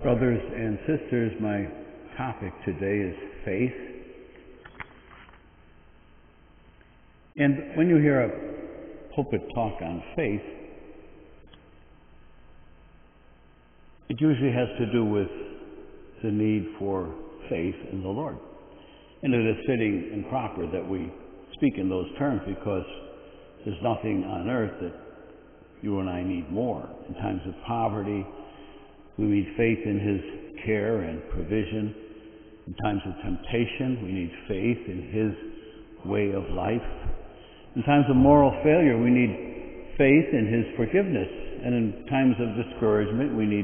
Brothers and sisters, my topic today is faith. And when you hear a pulpit talk on faith, it usually has to do with the need for faith in the Lord. And it is fitting and proper that we speak in those terms because there's nothing on earth that you and I need more. In times of poverty, we need faith in His care and provision. In times of temptation, we need faith in His way of life. In times of moral failure, we need faith in His forgiveness. And in times of discouragement, we need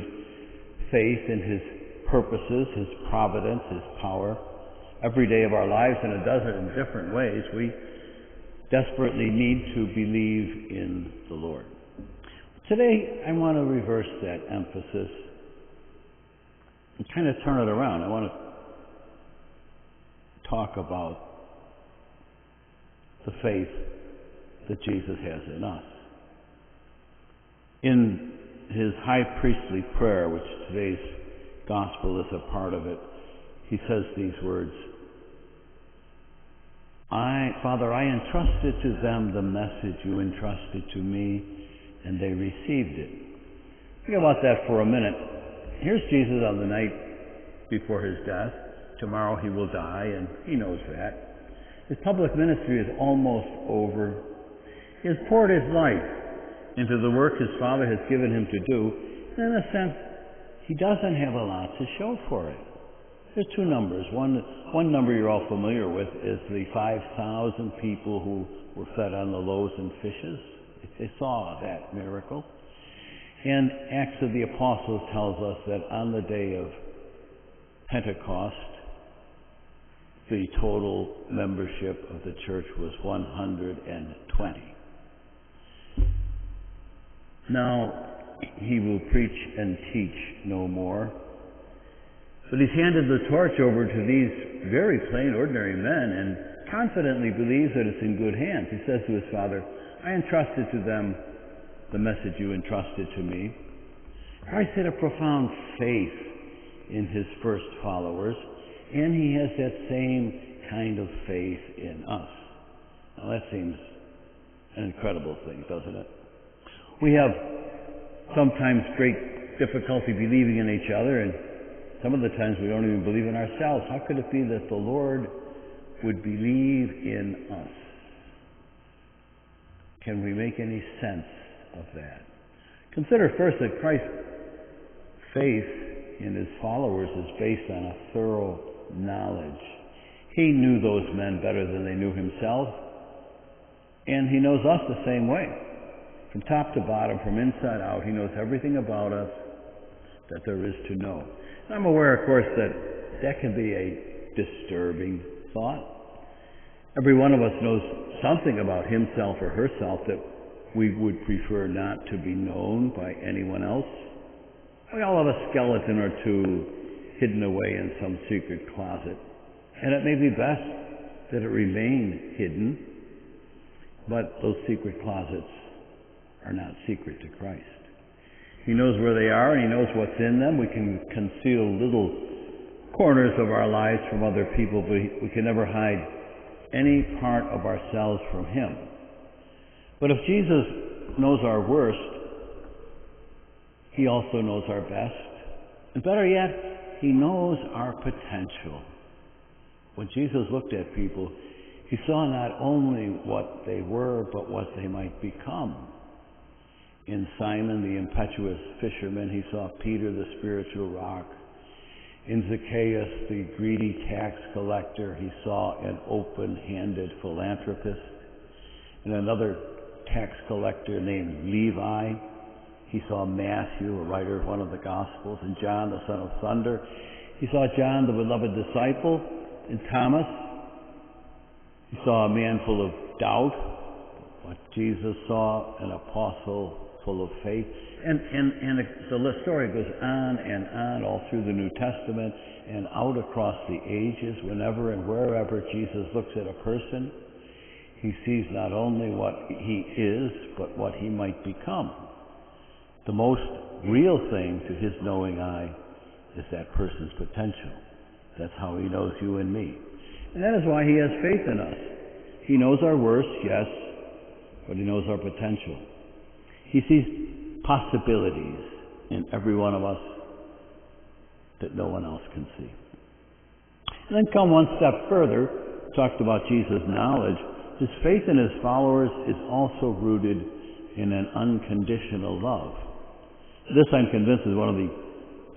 faith in His purposes, His providence, His power. Every day of our lives, and it does it in different ways, we desperately need to believe in the Lord. Today, I want to reverse that emphasis and kind of turn it around. I want to talk about the faith that Jesus has in us. In His high priestly prayer, which today's gospel is a part of it, He says these words, Father, I entrusted to them the message you entrusted to me, and they received it. Think about that for a minute. Here's Jesus on the night before His death. Tomorrow He will die, and He knows that. His public ministry is almost over. He has poured His life into the work His Father has given Him to do. And in a sense, He doesn't have a lot to show for it. There's two numbers. One number you're all familiar with is the 5,000 people who were fed on the loaves and fishes. They saw that miracle. And Acts of the Apostles tells us that on the day of Pentecost, the total membership of the church was 120. Now, He will preach and teach no more. But He's handed the torch over to these very plain, ordinary men and confidently believes that it's in good hands. He says to His Father, I entrusted to them the message you entrusted to me. Christ had a profound faith in His first followers, and He has that same kind of faith in us. Now that seems an incredible thing, doesn't it? We have sometimes great difficulty believing in each other, and some of the times we don't even believe in ourselves. How could it be that the Lord would believe in us? Can we make any sense of that? Consider first that Christ's faith in His followers is based on a thorough knowledge. He knew those men better than they knew Himself, and He knows us the same way. From top to bottom, from inside out, He knows everything about us that there is to know. And I'm aware, of course, that can be a disturbing thought. Every one of us knows something about himself or herself that we would prefer not to be known by anyone else. We all have a skeleton or two hidden away in some secret closet. And it may be best that it remain hidden, but those secret closets are not secret to Christ. He knows where they are, and He knows what's in them. We can conceal little corners of our lives from other people, but we can never hide any part of ourselves from Him. But if Jesus knows our worst, He also knows our best. And better yet, He knows our potential. When Jesus looked at people, He saw not only what they were, but what they might become. In Simon, the impetuous fisherman, He saw Peter, the spiritual rock. In Zacchaeus, the greedy tax collector, He saw an open-handed philanthropist. In another tax collector named Levi, He saw Matthew, a writer of one of the Gospels. In John, the son of thunder, He saw John, the beloved disciple. In Thomas, He saw a man full of doubt. But Jesus saw an apostle full of faith. And the story goes on and on all through the New Testament and out across the ages. Whenever and wherever Jesus looks at a person, He sees not only what he is, but what he might become. The most real thing to His knowing eye is that person's potential. That's how he knows you and me. And that is why he has faith in us. He knows our worst, yes, but he knows our potential. He sees possibilities in every one of us that no one else can see. And then come one step further, talked about Jesus' knowledge. His faith in his followers is also rooted in an unconditional love. This, I'm convinced, is one of the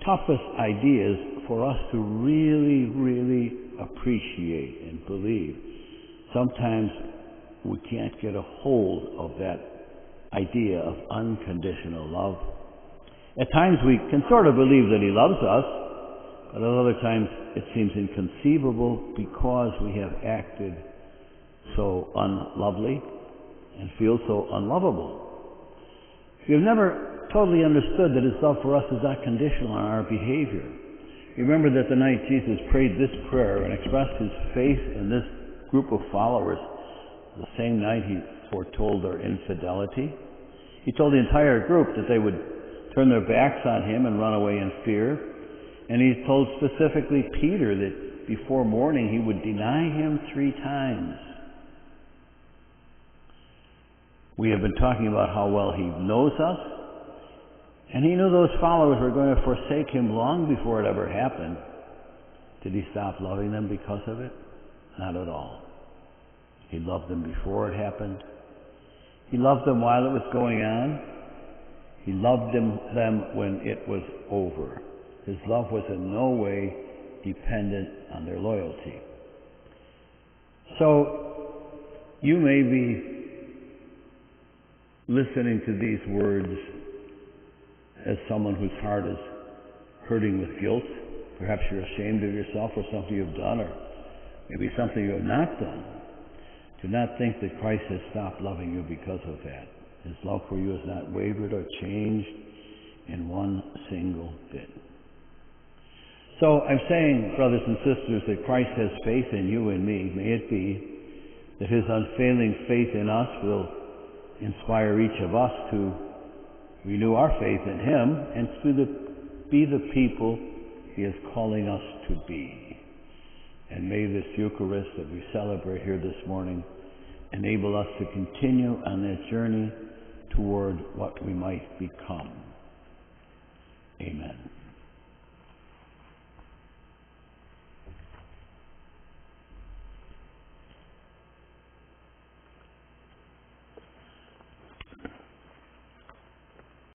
toughest ideas for us to really, really appreciate and believe. Sometimes we can't get a hold of that idea of unconditional love. At times we can sort of believe that he loves us, but at other times it seems inconceivable because we have acted so unlovely and feel so unlovable. We've never totally understood that his love for us is not conditional on our behavior. Remember that the night Jesus prayed this prayer and expressed his faith in this group of followers, the same night he foretold their infidelity. He told the entire group that they would turn their backs on him and run away in fear. And he told specifically Peter that before morning he would deny him 3 times. We have been talking about how well he knows us, and he knew those followers were going to forsake him long before it ever happened. Did he stop loving them because of it? Not at all. He loved them before it happened. He loved them while it was going on. He loved them when it was over. His love was in no way dependent on their loyalty. So, you may be listening to these words as someone whose heart is hurting with guilt. Perhaps you're ashamed of yourself for something you've done, or maybe something you have not done. Do not think that Christ has stopped loving you because of that. His love for you has not wavered or changed in one single bit. So I'm saying, brothers and sisters, that Christ has faith in you and me. May it be that his unfailing faith in us will inspire each of us to renew our faith in him and to be the people he is calling us to be. And may this Eucharist that we celebrate here this morning enable us to continue on that journey toward what we might become. Amen.